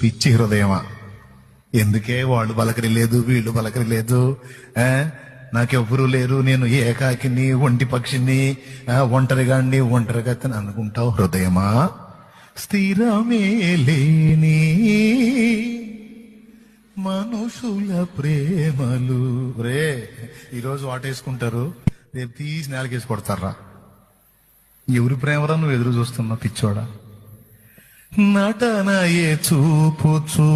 పిచ్చి హృదయమా, ఎందుకే వాళ్ళు పలకరిలేదు వీళ్ళు పలకరిలేదు, నాకెవ్వరూ లేరు, నేను ఏకాకిని ఒంటి పక్షిని ఒంటరిగాడిని ఒంటరిగత్తని అనుకుంటావు హృదయమా? స్థిరమే లేని మనుషుల ప్రేమలు. రే ఈరోజు వాటేసుకుంటారు, రేపు తీసి నేలకేసి కొడతారా? ఎవరి ప్రేమరా నువ్వు ఎదురు చూస్తున్నా పిచ్చోడా? నటనయే చూపుచూ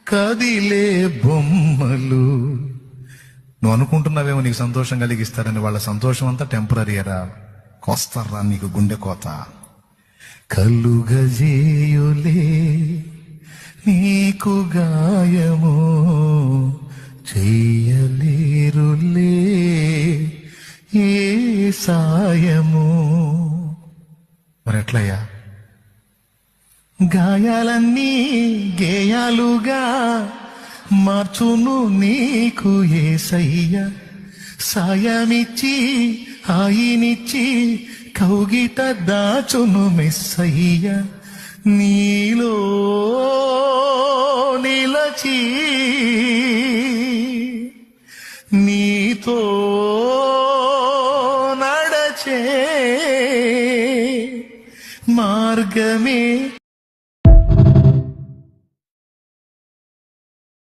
కదిలే బొమ్మలు. నువ్వు అనుకుంటున్నావేమో నీకు సంతోషం కలిగిస్తారని, వాళ్ళ సంతోషం అంతా టెంపరీరా, కొస్తారా నీకు గుండె కోత. కలుగజేయులే నీకు గాయము, చెయ్యలేరులే ఏ సాయము. మరి ఎట్లయ్యా? గాయాలన్నీ గేయాలుగా మార్చును నీకు యేసయ్య. సాయమిచ్చి హాయినిచ్చి కౌగిట దాచును మెస్సయ్య. నీలో నిలచి నీతో నడచే మార్గమే